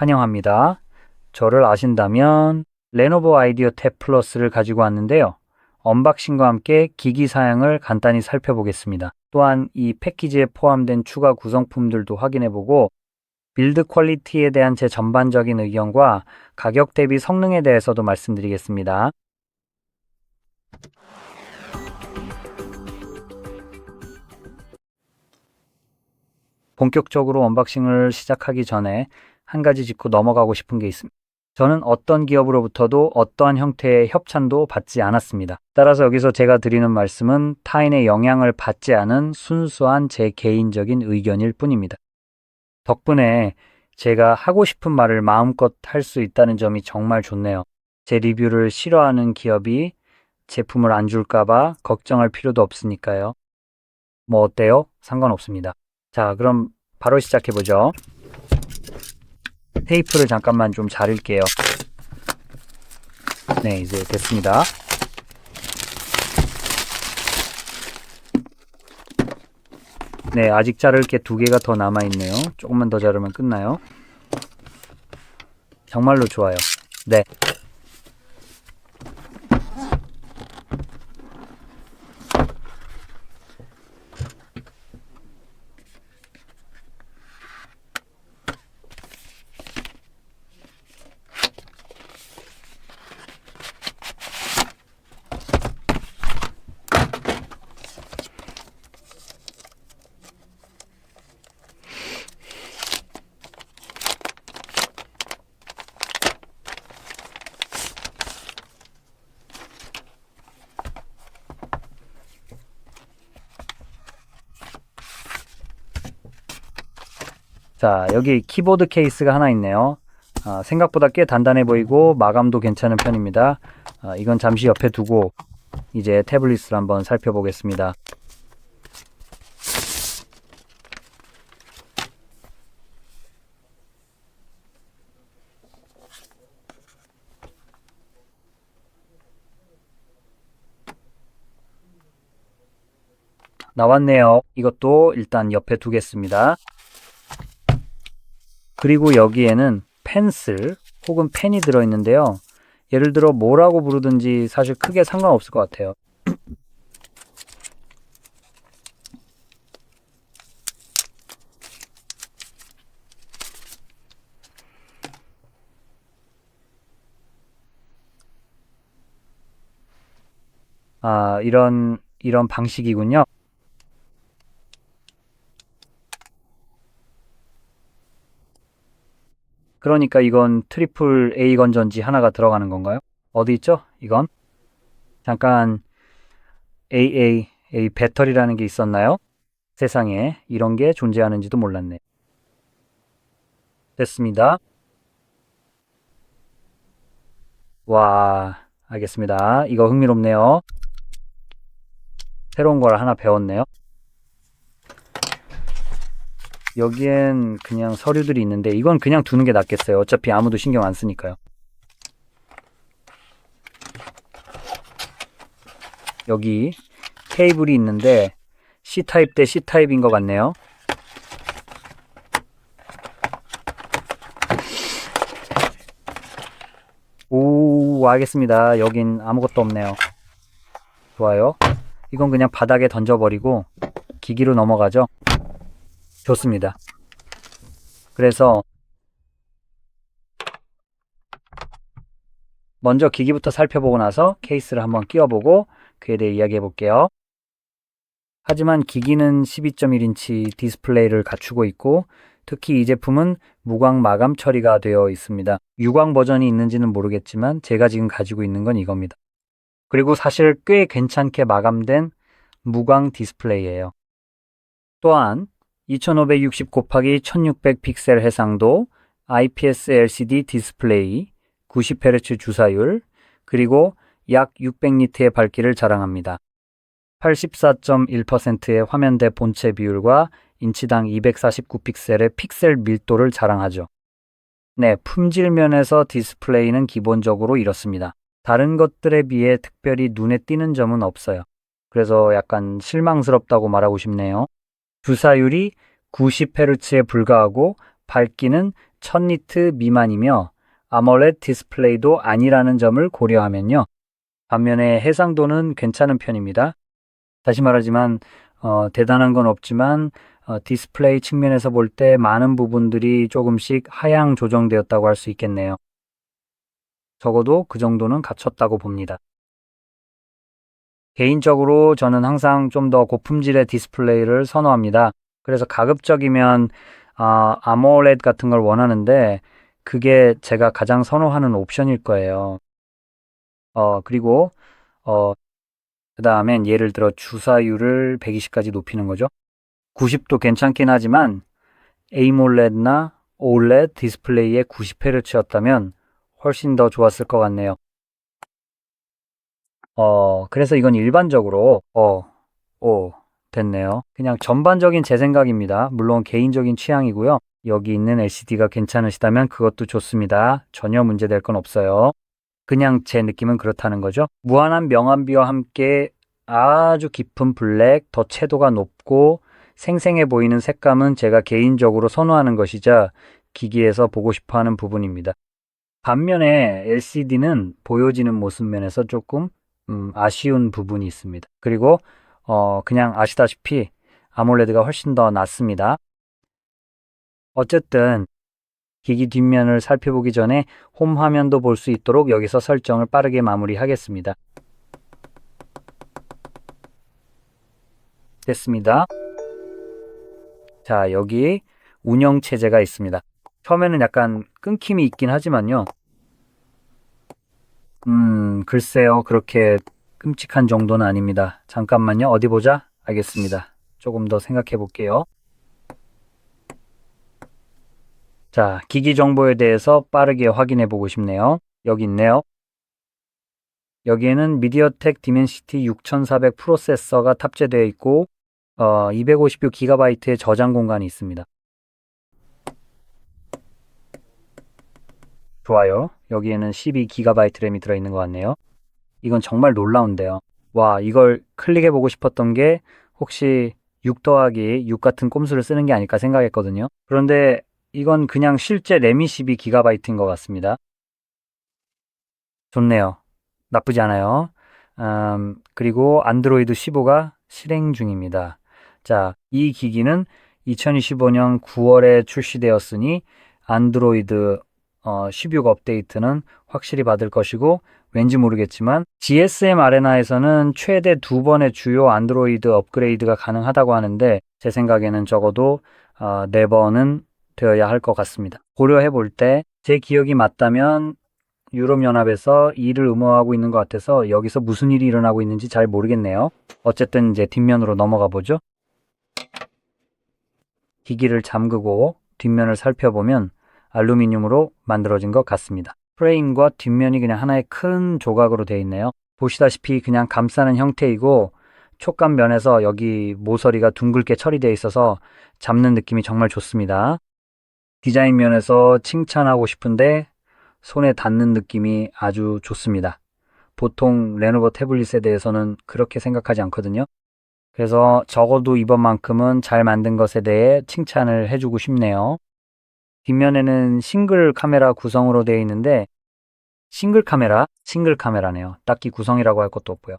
환영합니다. 저를 아신다면 레노버 아이디어 탭 플러스를 가지고 왔는데요. 언박싱과 함께 기기 사양을 간단히 살펴보겠습니다. 또한 이 패키지에 포함된 추가 구성품들도 확인해보고 빌드 퀄리티에 대한 제 전반적인 의견과 가격 대비 성능에 대해서도 말씀드리겠습니다. 본격적으로 언박싱을 시작하기 전에 한 가지 짚고 넘어가고 싶은 게 있습니다. 저는 어떤 기업으로부터도 어떠한 형태의 협찬도 받지 않았습니다. 따라서 여기서 제가 드리는 말씀은 타인의 영향을 받지 않은 순수한 제 개인적인 의견일 뿐입니다. 덕분에 제가 하고 싶은 말을 마음껏 할 수 있다는 점이 정말 좋네요. 제 리뷰를 싫어하는 기업이 제품을 안 줄까봐 걱정할 필요도 없으니까요. 뭐 어때요? 상관없습니다. 자, 그럼 바로 시작해보죠. 테이프를 잠깐만 좀 자를게요. 네, 이제 됐습니다. 네, 아직 자를 게 2개가 더 남아있네요. 조금만 더 자르면 끝나요. 정말로 좋아요. 네. 자, 여기 키보드 케이스가 하나 있네요. 생각보다 꽤 단단해 보이고 마감도 괜찮은 편입니다. 이건 잠시 옆에 두고 이제 태블릿을 한번 살펴보겠습니다. 나왔네요. 이것도 일단 옆에 두겠습니다. 그리고 여기에는 펜슬 혹은 펜이 들어있는데요. 예를 들어 뭐라고 부르든지 사실 크게 상관없을 것 같아요. 이런 방식이군요. 그러니까 이건 트리플 A 건전지 하나가 들어가는 건가요? 어디 있죠? 이건? 잠깐 AA 배터리라는 게 있었나요? 세상에 이런 게 존재하는지도 몰랐네. 됐습니다. 와, 알겠습니다. 이거 흥미롭네요. 새로운 걸 하나 배웠네요. 여기엔 그냥 서류들이 있는데 이건 그냥 두는 게 낫겠어요. 어차피 아무도 신경 안 쓰니까요. 여기 케이블이 있는데 C타입 대 C타입인 것 같네요. 오, 알겠습니다. 여긴 아무것도 없네요. 좋아요. 이건 그냥 바닥에 던져버리고 기기로 넘어가죠. 좋습니다. 그래서 먼저 기기부터 살펴보고 나서 케이스를 한번 끼워보고 그에 대해 이야기해 볼게요. 하지만 기기는 12.1인치 디스플레이를 갖추고 있고 특히 이 제품은 무광 마감 처리가 되어 있습니다. 유광 버전이 있는지는 모르겠지만 제가 지금 가지고 있는 건 이겁니다. 그리고 사실 꽤 괜찮게 마감된 무광 디스플레이예요. 또한 2560 곱하기 1600 픽셀 해상도, IPS LCD 디스플레이, 90Hz 주사율, 그리고 약 600니트의 밝기를 자랑합니다. 84.1%의 화면대 본체 비율과 인치당 249픽셀의 픽셀 밀도를 자랑하죠. 네, 품질 면에서 디스플레이는 기본적으로 이렇습니다. 다른 것들에 비해 특별히 눈에 띄는 점은 없어요. 그래서 약간 실망스럽다고 말하고 싶네요. 주사율이 90Hz에 불과하고 밝기는 1000니트 미만이며 아몰레드 디스플레이도 아니라는 점을 고려하면요. 반면에 해상도는 괜찮은 편입니다. 다시 말하지만 대단한 건 없지만 디스플레이 측면에서 볼 때 많은 부분들이 조금씩 하향 조정되었다고 할 수 있겠네요. 적어도 그 정도는 갖췄다고 봅니다. 개인적으로 저는 항상 좀 더 고품질의 디스플레이를 선호합니다. 그래서 가급적이면 아몰레드 같은 걸 원하는데 그게 제가 가장 선호하는 옵션일 거예요. 그리고 그 다음엔 예를 들어 주사율을 120까지 높이는 거죠. 90도 괜찮긴 하지만 AMOLED나 OLED 디스플레이에 90Hz였다면 훨씬 더 좋았을 것 같네요. 그래서 이건 일반적으로 됐네요. 그냥 전반적인 제 생각입니다. 물론 개인적인 취향이고요. 여기 있는 LCD가 괜찮으시다면 그것도 좋습니다. 전혀 문제될 건 없어요. 그냥 제 느낌은 그렇다는 거죠. 무한한 명암비와 함께 아주 깊은 블랙, 더 채도가 높고 생생해 보이는 색감은 제가 개인적으로 선호하는 것이자 기기에서 보고 싶어하는 부분입니다. 반면에 LCD는 보여지는 모습 면에서 조금 아쉬운 부분이 있습니다. 그리고 그냥 아시다시피 아몰레드가 훨씬 더 낫습니다. 어쨌든 기기 뒷면을 살펴보기 전에 홈 화면도 볼 수 있도록 여기서 설정을 빠르게 마무리하겠습니다. 됐습니다. 자, 여기 운영 체제가 있습니다. 처음에는 약간 끊김이 있긴 하지만요. 글쎄요. 그렇게 끔찍한 정도는 아닙니다. 잠깐만요. 어디 보자. 알겠습니다. 조금 더 생각해 볼게요. 자, 기기 정보에 대해서 빠르게 확인해 보고 싶네요. 여기 있네요. 여기에는 미디어텍 디멘시티 6400 프로세서가 탑재되어 있고 256GB의 저장 공간이 있습니다. 좋아요. 여기에는 12GB 램이 들어있는 것 같네요. 이건 정말 놀라운데요. 와, 이걸 클릭해보고 싶었던 게 혹시 6 더하기 6 같은 꼼수를 쓰는 게 아닐까 생각했거든요. 그런데 이건 그냥 실제 램이 12GB인 것 같습니다. 좋네요. 나쁘지 않아요. 그리고 안드로이드 15가 실행 중입니다. 자, 이 기기는 2025년 9월에 출시되었으니 안드로이드 16 업데이트는 확실히 받을 것이고 왠지 모르겠지만 GSM 아레나에서는 최대 2번의 주요 안드로이드 업그레이드가 가능하다고 하는데 제 생각에는 적어도 4번은 되어야 할 것 같습니다. 고려해 볼 때 제 기억이 맞다면 유럽연합에서 일을 의무화하고 있는 것 같아서 여기서 무슨 일이 일어나고 있는지 잘 모르겠네요. 어쨌든 이제 뒷면으로 넘어가 보죠. 기기를 잠그고 뒷면을 살펴보면 알루미늄으로 만들어진 것 같습니다. 프레임과 뒷면이 그냥 하나의 큰 조각으로 되어 있네요. 보시다시피 그냥 감싸는 형태이고 촉감 면에서 여기 모서리가 둥글게 처리되어 있어서 잡는 느낌이 정말 좋습니다. 디자인 면에서 칭찬하고 싶은데 손에 닿는 느낌이 아주 좋습니다. 보통 레노버 태블릿에 대해서는 그렇게 생각하지 않거든요. 그래서 적어도 이번만큼은 잘 만든 것에 대해 칭찬을 해주고 싶네요. 뒷면에는 싱글 카메라 구성으로 되어 있는데 싱글 카메라네요. 딱히 구성이라고 할 것도 없고요.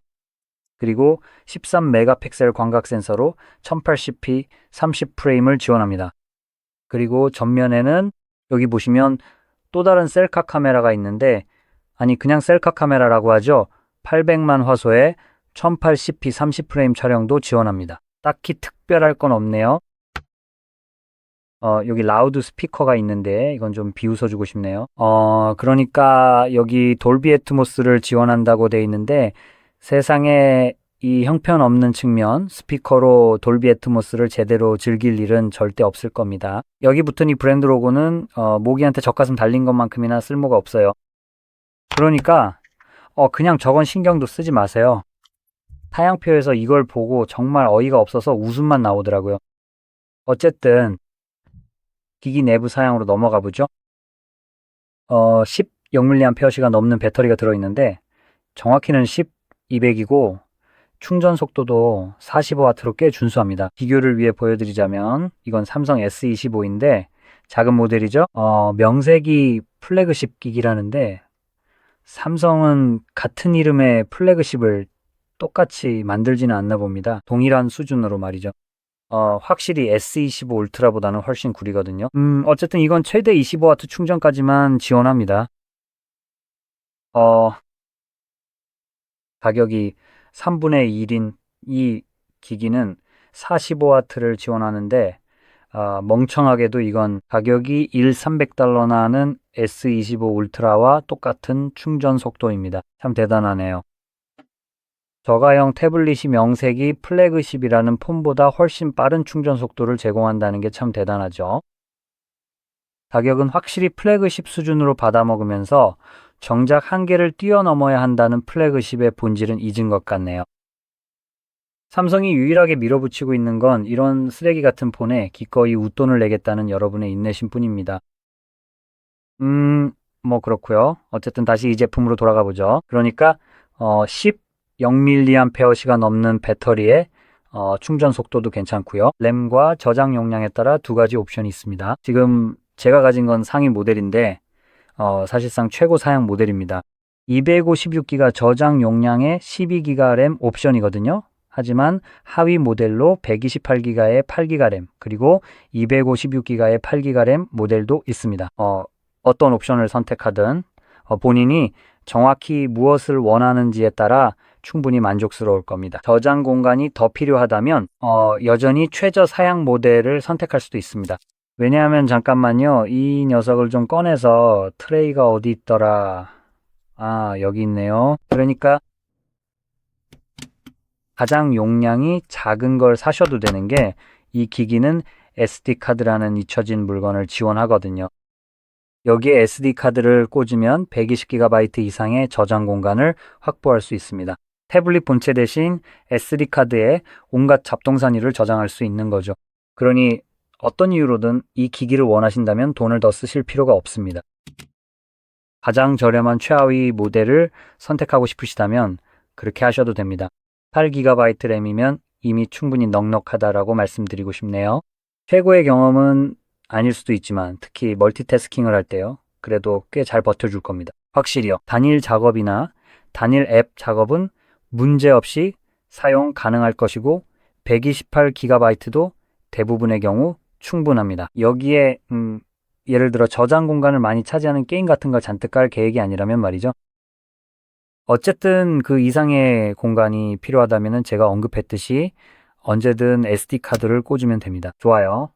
그리고 13메가픽셀 광각 센서로 1080p 30프레임을 지원합니다. 그리고 전면에는 여기 보시면 또 다른 셀카 카메라가 있는데 아니 그냥 셀카 카메라라고 하죠. 800만 화소의 1080p 30프레임 촬영도 지원합니다. 딱히 특별할 건 없네요. 여기 라우드 스피커가 있는데 이건 좀 비웃어주고 싶네요. 그러니까 여기 돌비 애트모스를 지원한다고 돼 있는데 세상에 이 형편없는 측면 스피커로 돌비 애트모스를 제대로 즐길 일은 절대 없을 겁니다. 여기 붙은 이 브랜드 로고는 모기한테 젖가슴 달린 것만큼이나 쓸모가 없어요. 그러니까 그냥 저건 신경도 쓰지 마세요. 타양표에서 이걸 보고 정말 어이가 없어서 웃음만 나오더라고요. 어쨌든 기기 내부 사양으로 넘어가 보죠. 10mAh가 넘는 배터리가 들어있는데 정확히는 10200이고 충전 속도도 45W로 꽤 준수합니다. 비교를 위해 보여드리자면 이건 삼성 S25인데 작은 모델이죠. 명색이 플래그십 기기라는데 삼성은 같은 이름의 플래그십을 똑같이 만들지는 않나 봅니다. 동일한 수준으로 말이죠. 확실히 S25 울트라보다는 훨씬 구리거든요. 어쨌든 이건 최대 25W 충전까지만 지원합니다. 가격이 3분의 1인 이 기기는 45W를 지원하는데 멍청하게도 이건 가격이 1,300달러나 하는 S25 울트라와 똑같은 충전 속도입니다. 참 대단하네요. 저가형 태블릿이 명색이 플래그십이라는 폰보다 훨씬 빠른 충전 속도를 제공한다는 게 참 대단하죠. 가격은 확실히 플래그십 수준으로 받아먹으면서 정작 한계를 뛰어넘어야 한다는 플래그십의 본질은 잊은 것 같네요. 삼성이 유일하게 밀어붙이고 있는 건 이런 쓰레기 같은 폰에 기꺼이 웃돈을 내겠다는 여러분의 인내심 뿐입니다. 뭐 그렇고요. 어쨌든 다시 이 제품으로 돌아가 보죠. 그러니까 0mAh가 넘는 배터리에 충전 속도도 괜찮고요. 램과 저장 용량에 따라 두 가지 옵션이 있습니다. 지금 제가 가진 건 상위 모델인데 사실상 최고 사양 모델입니다. 256기가 저장 용량의 12기가 램 옵션이거든요. 하지만 하위 모델로 128기가의 8기가 램 그리고 256기가의 8기가 램 모델도 있습니다. 어떤 옵션을 선택하든 본인이 정확히 무엇을 원하는지에 따라 충분히 만족스러울 겁니다. 저장 공간이 더 필요하다면 여전히 최저 사양 모델을 선택할 수도 있습니다. 왜냐하면 잠깐만요. 이 녀석을 좀 꺼내서 트레이가 어디 있더라. 여기 있네요. 그러니까 가장 용량이 작은 걸 사셔도 되는 게 이 기기는 SD카드라는 잊혀진 물건을 지원하거든요. 여기에 SD카드를 꽂으면 120GB 이상의 저장 공간을 확보할 수 있습니다. 태블릿 본체 대신 SD카드에 온갖 잡동사니를 저장할 수 있는 거죠. 그러니 어떤 이유로든 이 기기를 원하신다면 돈을 더 쓰실 필요가 없습니다. 가장 저렴한 최하위 모델을 선택하고 싶으시다면 그렇게 하셔도 됩니다. 8GB 램이면 이미 충분히 넉넉하다라고 말씀드리고 싶네요. 최고의 경험은 아닐 수도 있지만 특히 멀티태스킹을 할 때요. 그래도 꽤 잘 버텨줄 겁니다. 확실히요. 단일 작업이나 단일 앱 작업은 문제없이 사용 가능할 것이고 128GB도 대부분의 경우 충분합니다. 여기에 예를 들어 저장 공간을 많이 차지하는 게임 같은 걸 잔뜩 깔 계획이 아니라면 말이죠. 어쨌든 그 이상의 공간이 필요하다면 제가 언급했듯이 언제든 SD카드를 꽂으면 됩니다. 좋아요.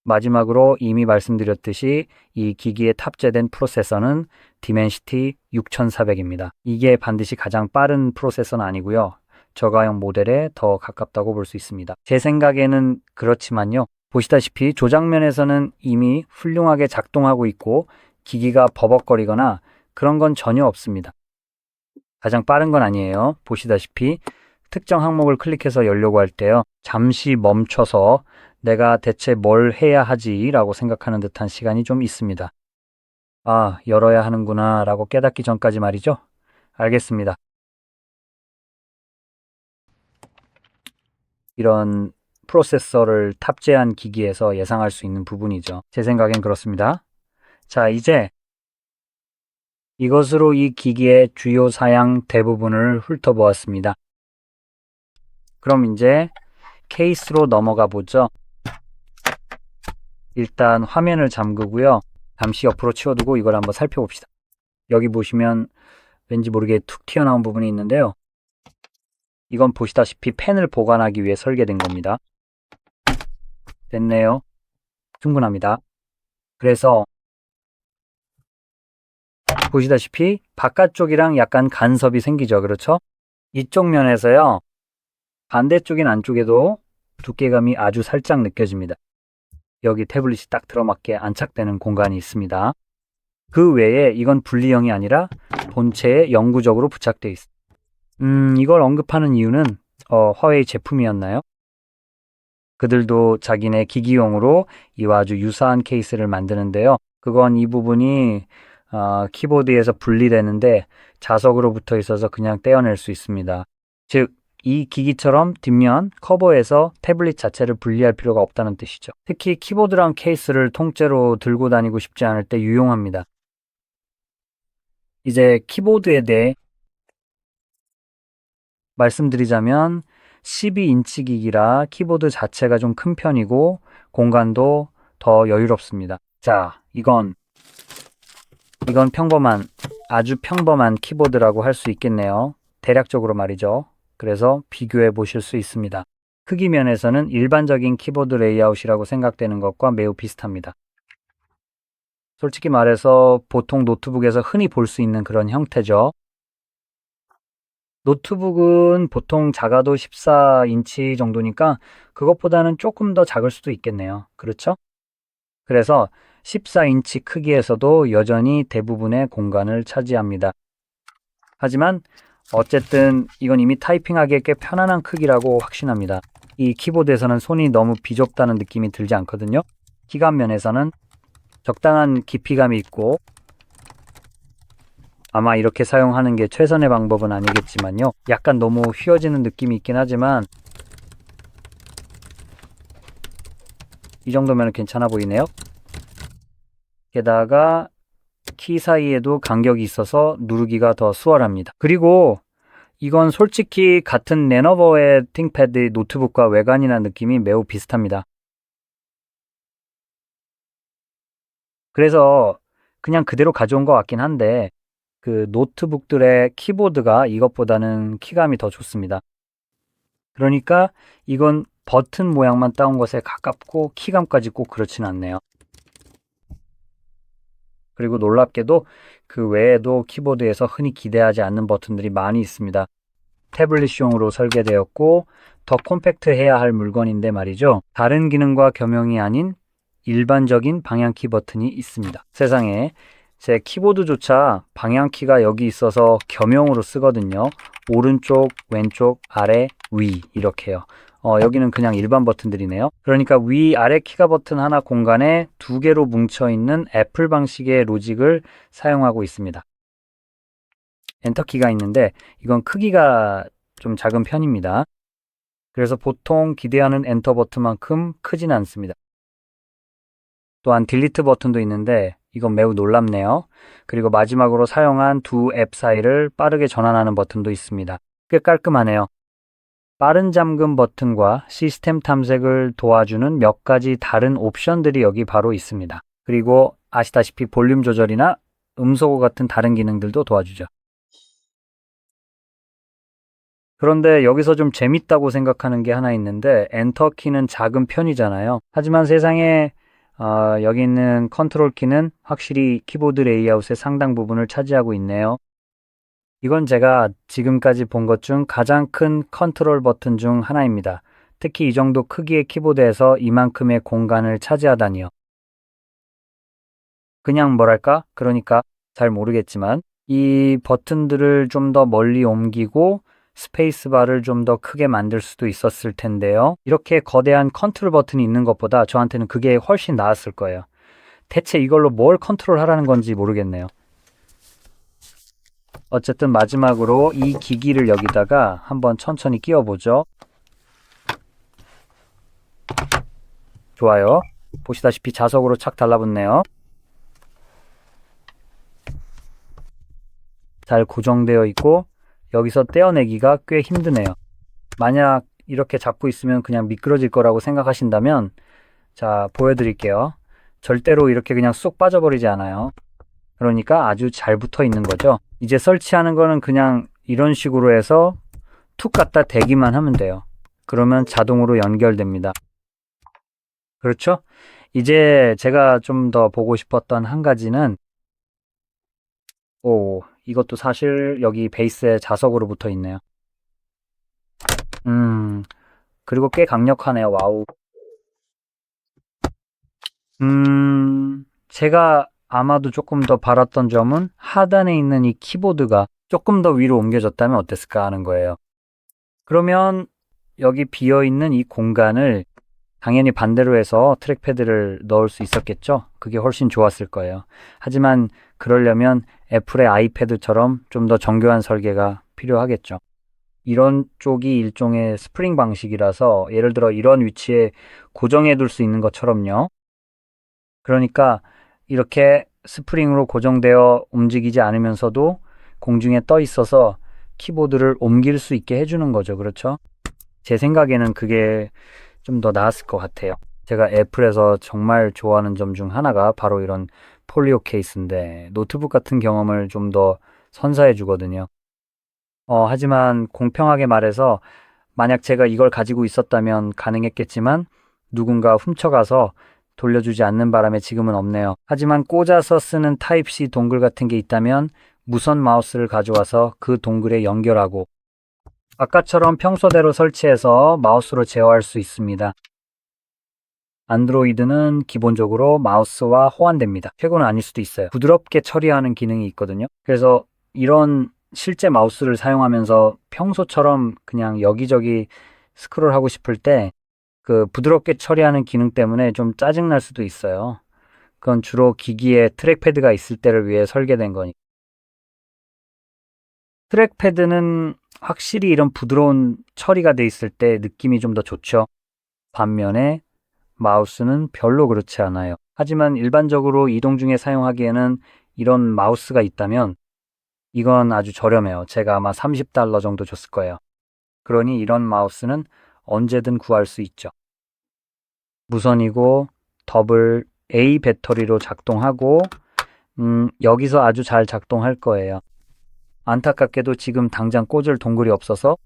마지막으로 이미 말씀드렸듯이 이 기기에 탑재된 프로세서는 디멘시티 6400입니다. 이게 반드시 가장 빠른 프로세서는 아니고요. 저가형 모델에 더 가깝다고 볼 수 있습니다. 제 생각에는 그렇지만요. 보시다시피 조작면에서는 이미 훌륭하게 작동하고 있고 기기가 버벅거리거나 그런 건 전혀 없습니다. 가장 빠른 건 아니에요. 보시다시피 특정 항목을 클릭해서 열려고 할 때요. 잠시 멈춰서 내가 대체 뭘 해야 하지? 라고 생각하는 듯한 시간이 좀 있습니다. 열어야 하는구나 라고 깨닫기 전까지 말이죠. 알겠습니다. 이런 프로세서를 탑재한 기기에서 예상할 수 있는 부분이죠. 제 생각엔 그렇습니다. 자, 이제 이것으로 이 기기의 주요 사양 대부분을 훑어보았습니다. 그럼 이제 케이스로 넘어가 보죠. 일단 화면을 잠그고요. 잠시 옆으로 치워두고 이걸 한번 살펴봅시다. 여기 보시면 왠지 모르게 툭 튀어나온 부분이 있는데요. 이건 보시다시피 펜을 보관하기 위해 설계된 겁니다. 됐네요. 충분합니다. 그래서 보시다시피 바깥쪽이랑 약간 간섭이 생기죠. 그렇죠? 이쪽 면에서요. 반대쪽인 안쪽에도 두께감이 아주 살짝 느껴집니다. 여기 태블릿이 딱 들어맞게 안착되는 공간이 있습니다. 그 외에 이건 분리형이 아니라 본체에 영구적으로 부착되어 있습니다. 이걸 언급하는 이유는 화웨이 제품이었나요? 그들도 자기네 기기용으로 이와 아주 유사한 케이스를 만드는데요. 그건 이 부분이 키보드에서 분리되는데 자석으로 붙어 있어서 그냥 떼어낼 수 있습니다. 즉 이 기기처럼 뒷면 커버에서 태블릿 자체를 분리할 필요가 없다는 뜻이죠. 특히 키보드랑 케이스를 통째로 들고 다니고 싶지 않을 때 유용합니다. 이제 키보드에 대해 말씀드리자면 12인치 기기라 키보드 자체가 좀 큰 편이고 공간도 더 여유롭습니다. 자, 이건 평범한, 아주 평범한 키보드라고 할 수 있겠네요. 대략적으로 말이죠. 그래서 비교해 보실 수 있습니다. 크기 면에서는 일반적인 키보드 레이아웃이라고 생각되는 것과 매우 비슷합니다. 솔직히 말해서 보통 노트북에서 흔히 볼 수 있는 그런 형태죠. 노트북은 보통 작아도 14인치 정도니까 그것보다는 조금 더 작을 수도 있겠네요. 그렇죠? 그래서 14인치 크기에서도 여전히 대부분의 공간을 차지합니다. 하지만 어쨌든 이건 이미 타이핑하기에 꽤 편안한 크기라고 확신합니다. 이 키보드에서는 손이 너무 비좁다는 느낌이 들지 않거든요. 키감 면에서는 적당한 깊이감이 있고 아마 이렇게 사용하는 게 최선의 방법은 아니겠지만요. 약간 너무 휘어지는 느낌이 있긴 하지만 이 정도면 괜찮아 보이네요. 게다가 키 사이에도 간격이 있어서 누르기가 더 수월합니다. 그리고 이건 솔직히 같은 레노버의 띵패드 노트북과 외관이나 느낌이 매우 비슷합니다. 그래서 그냥 그대로 가져온 것 같긴 한데 그 노트북들의 키보드가 이것보다는 키감이 더 좋습니다. 그러니까 이건 버튼 모양만 따온 것에 가깝고 키감까지 꼭 그렇진 않네요. 그리고 놀랍게도 그 외에도 키보드에서 흔히 기대하지 않는 버튼들이 많이 있습니다. 태블릿용으로 설계되었고 더 콤팩트해야 할 물건인데 말이죠. 다른 기능과 겸용이 아닌 일반적인 방향키 버튼이 있습니다. 세상에 제 키보드조차 방향키가 여기 있어서 겸용으로 쓰거든요. 오른쪽, 왼쪽, 아래, 위 이렇게요. 여기는 그냥 일반 버튼들이네요. 그러니까 위, 아래 키가 버튼 하나 공간에 두 개로 뭉쳐있는 애플 방식의 로직을 사용하고 있습니다. 엔터키가 있는데 이건 크기가 좀 작은 편입니다. 그래서 보통 기대하는 엔터 버튼만큼 크진 않습니다. 또한 딜리트 버튼도 있는데 이건 매우 놀랍네요. 그리고 마지막으로 사용한 두 앱 사이를 빠르게 전환하는 버튼도 있습니다. 꽤 깔끔하네요. 빠른 잠금 버튼과 시스템 탐색을 도와주는 몇 가지 다른 옵션들이 여기 바로 있습니다. 그리고 아시다시피 볼륨 조절이나 음소거 같은 다른 기능들도 도와주죠. 그런데 여기서 좀 재밌다고 생각하는 게 하나 있는데 엔터 키는 작은 편이잖아요. 하지만 세상에 여기 있는 컨트롤 키는 확실히 키보드 레이아웃의 상당 부분을 차지하고 있네요. 이건 제가 지금까지 본 것 중 가장 큰 컨트롤 버튼 중 하나입니다. 특히 이 정도 크기의 키보드에서 이만큼의 공간을 차지하다니요. 그냥 뭐랄까? 그러니까 잘 모르겠지만 이 버튼들을 좀 더 멀리 옮기고 스페이스바를 좀 더 크게 만들 수도 있었을 텐데요. 이렇게 거대한 컨트롤 버튼이 있는 것보다 저한테는 그게 훨씬 나았을 거예요. 대체 이걸로 뭘 컨트롤 하라는 건지 모르겠네요. 어쨌든 마지막으로 이 기기를 여기다가 한번 천천히 끼워보죠. 좋아요. 보시다시피 자석으로 착 달라붙네요. 잘 고정되어 있고 여기서 떼어내기가 꽤 힘드네요. 만약 이렇게 잡고 있으면 그냥 미끄러질 거라고 생각하신다면 자, 보여드릴게요. 절대로 이렇게 그냥 쏙 빠져버리지 않아요. 그러니까 아주 잘 붙어 있는 거죠. 이제 설치하는 거는 그냥 이런 식으로 해서 툭 갖다 대기만 하면 돼요. 그러면 자동으로 연결됩니다. 그렇죠? 이제 제가 좀 더 보고 싶었던 한 가지는 이것도 사실 여기 베이스에 자석으로 붙어 있네요. 그리고 꽤 강력하네요. 와우. 제가 아마도 조금 더 바랐던 점은 하단에 있는 이 키보드가 조금 더 위로 옮겨졌다면 어땠을까 하는 거예요. 그러면 여기 비어있는 이 공간을 당연히 반대로 해서 트랙패드를 넣을 수 있었겠죠? 그게 훨씬 좋았을 거예요. 하지만 그러려면 애플의 아이패드처럼 좀 더 정교한 설계가 필요하겠죠. 이런 쪽이 일종의 스프링 방식이라서 예를 들어 이런 위치에 고정해 둘 수 있는 것처럼요. 그러니까 이렇게 스프링으로 고정되어 움직이지 않으면서도 공중에 떠 있어서 키보드를 옮길 수 있게 해주는 거죠. 그렇죠? 제 생각에는 그게 좀 더 나았을 것 같아요. 제가 애플에서 정말 좋아하는 점 중 하나가 바로 이런 폴리오 케이스인데 노트북 같은 경험을 좀 더 선사해 주거든요. 하지만 공평하게 말해서 만약 제가 이걸 가지고 있었다면 가능했겠지만 누군가 훔쳐가서 돌려주지 않는 바람에 지금은 없네요. 하지만 꽂아서 쓰는 타입C 동글 같은 게 있다면 무선 마우스를 가져와서 그 동글에 연결하고 아까처럼 평소대로 설치해서 마우스로 제어할 수 있습니다. 안드로이드는 기본적으로 마우스와 호환됩니다. 최고는 아닐 수도 있어요. 부드럽게 처리하는 기능이 있거든요. 그래서 이런 실제 마우스를 사용하면서 평소처럼 그냥 여기저기 스크롤하고 싶을 때 그 부드럽게 처리하는 기능 때문에 좀 짜증날 수도 있어요. 그건 주로 기기에 트랙패드가 있을 때를 위해 설계된 거니. 트랙패드는 확실히 이런 부드러운 처리가 돼 있을 때 느낌이 좀 더 좋죠. 반면에 마우스는 별로 그렇지 않아요. 하지만 일반적으로 이동 중에 사용하기에는 이런 마우스가 있다면 이건 아주 저렴해요. 제가 아마 $30 정도 줬을 거예요. 그러니 이런 마우스는 언제든 구할 수 있죠. 무선이고 더블 A 배터리로 작동하고 여기서 아주 잘 작동할 거예요. 안타깝게도 지금 당장 꽂을 동굴이 없어서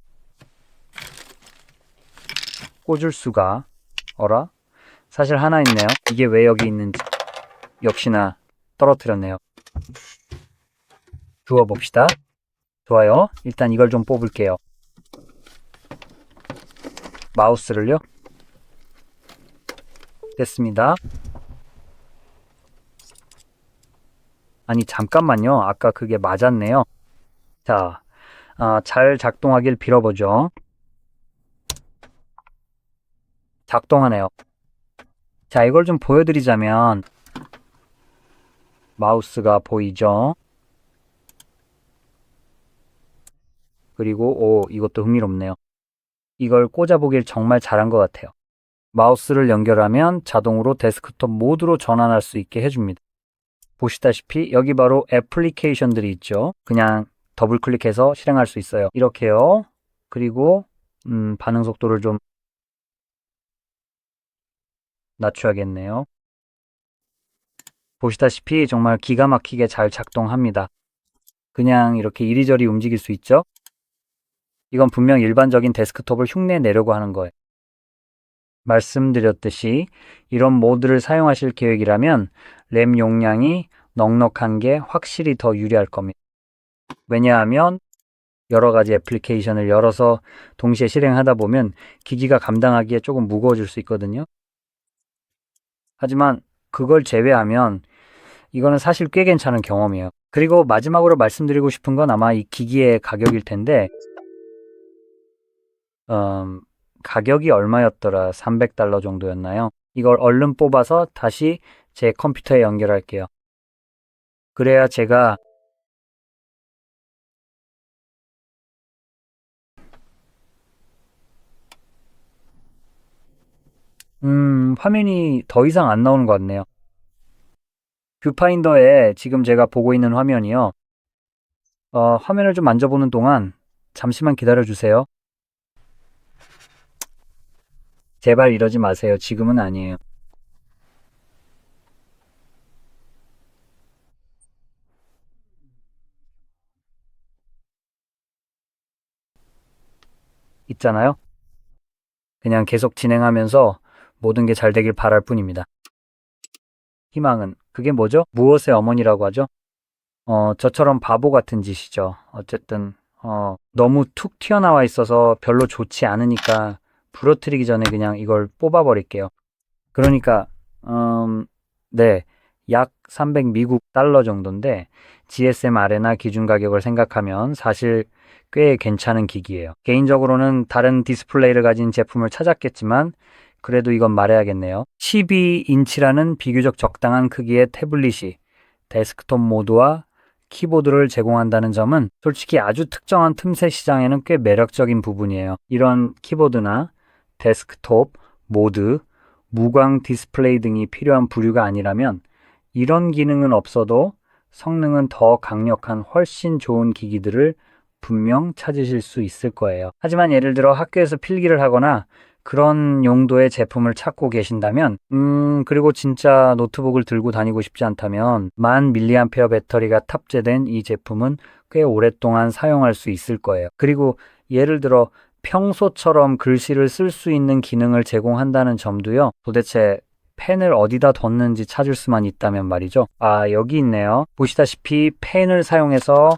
꽂을 수가 어라? 사실 하나 있네요. 이게 왜 여기 있는지 역시나 떨어뜨렸네요. 주워봅시다. 좋아요. 일단 이걸 좀 뽑을게요. 마우스를요. 됐습니다. 아니 잠깐만요. 아까 그게 맞았네요. 자, 잘 작동하길 빌어보죠. 작동하네요. 자, 이걸 좀 보여드리자면 마우스가 보이죠? 그리고 이것도 흥미롭네요. 이걸 꽂아보길 정말 잘한 것 같아요. 마우스를 연결하면 자동으로 데스크톱 모드로 전환할 수 있게 해줍니다. 보시다시피 여기 바로 애플리케이션들이 있죠. 그냥 더블 클릭해서 실행할 수 있어요. 이렇게요. 그리고 반응 속도를 좀 낮춰야겠네요. 보시다시피 정말 기가 막히게 잘 작동합니다. 그냥 이렇게 이리저리 움직일 수 있죠. 이건 분명 일반적인 데스크톱을 흉내 내려고 하는 거예요. 말씀드렸듯이 이런 모드를 사용하실 계획이라면 램 용량이 넉넉한 게 확실히 더 유리할 겁니다. 왜냐하면 여러 가지 애플리케이션을 열어서 동시에 실행하다 보면 기기가 감당하기에 조금 무거워질 수 있거든요. 하지만 그걸 제외하면 이거는 사실 꽤 괜찮은 경험이에요. 그리고 마지막으로 말씀드리고 싶은 건 아마 이 기기의 가격일 텐데 가격이 얼마였더라? $300 정도였나요? 이걸 얼른 뽑아서 다시 제 컴퓨터에 연결할게요. 그래야 제가 화면이 더 이상 안 나오는 것 같네요. 뷰파인더에 지금 제가 보고 있는 화면이요. 화면을 좀 만져보는 동안 잠시만 기다려 주세요. 제발 이러지 마세요. 지금은 아니에요. 있잖아요. 그냥 계속 진행하면서 모든 게 잘 되길 바랄 뿐입니다. 희망은 그게 뭐죠? 무엇의 어머니라고 하죠? 저처럼 바보 같은 짓이죠. 어쨌든 너무 툭 튀어나와 있어서 별로 좋지 않으니까 부러뜨리기 전에 그냥 이걸 뽑아버릴게요. 그러니까 네, 약 300 미국 달러 정도인데 GSM 아레나 기준 가격을 생각하면 사실 꽤 괜찮은 기기예요. 개인적으로는 다른 디스플레이를 가진 제품을 찾았겠지만 그래도 이건 말해야겠네요. 12인치라는 비교적 적당한 크기의 태블릿이 데스크톱 모드와 키보드를 제공한다는 점은 솔직히 아주 특정한 틈새 시장에는 꽤 매력적인 부분이에요. 이런 키보드나 데스크톱, 모드, 무광 디스플레이 등이 필요한 부류가 아니라면 이런 기능은 없어도 성능은 더 강력한 훨씬 좋은 기기들을 분명 찾으실 수 있을 거예요. 하지만 예를 들어 학교에서 필기를 하거나 그런 용도의 제품을 찾고 계신다면 그리고 진짜 노트북을 들고 다니고 싶지 않다면 10,000mAh 배터리가 탑재된 이 제품은 꽤 오랫동안 사용할 수 있을 거예요. 그리고 예를 들어 평소처럼 글씨를 쓸 수 있는 기능을 제공한다는 점도요. 도대체 펜을 어디다 뒀는지 찾을 수만 있다면 말이죠. 아, 여기 있네요. 보시다시피 펜을 사용해서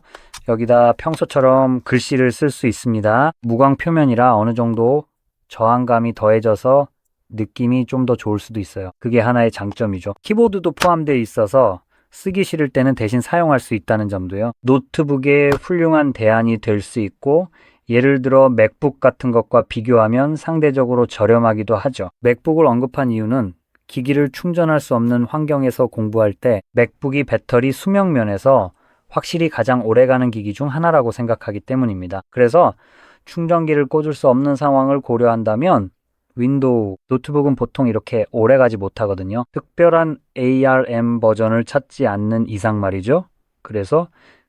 여기다 평소처럼 글씨를 쓸 수 있습니다. 무광 표면이라 어느 정도 저항감이 더해져서 느낌이 좀 더 좋을 수도 있어요. 그게 하나의 장점이죠. 키보드도 포함되어 있어서 쓰기 싫을 때는 대신 사용할 수 있다는 점도요. 노트북의 훌륭한 대안이 될 수 있고 예를 들어 맥북 같은 것과 비교하면 상대적으로 저렴하기도 하죠. 맥북을 언급한 이유는 기기를 충전할 수 없는 환경에서 공부할 때 맥북이 배터리 수명 면에서 확실히 가장 오래가는 기기 중 하나라고 생각하기 때문입니다. 그래서 충전기를 꽂을 수 없는 상황을 고려한다면 윈도우, 노트북은 보통 이렇게 오래가지 못하거든요. 특별한 ARM 버전을 찾지 않는 이상 말이죠. 그래서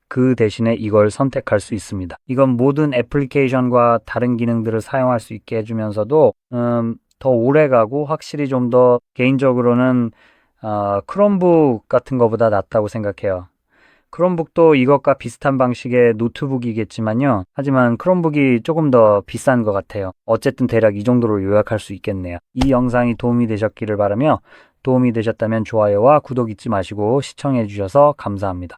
그 대신에 이걸 선택할 수 있습니다. 이건 모든 애플리케이션과 다른 기능들을 사용할 수 있게 해주면서도 더 오래가고 확실히 좀 더 개인적으로는 크롬북 같은 거보다 낫다고 생각해요. 크롬북도 이것과 비슷한 방식의 노트북이겠지만요. 하지만 크롬북이 조금 더 비싼 것 같아요. 어쨌든 대략 이 정도로 요약할 수 있겠네요. 이 영상이 도움이 되셨기를 바라며 도움이 되셨다면 좋아요와 구독 잊지 마시고 시청해 주셔서 감사합니다.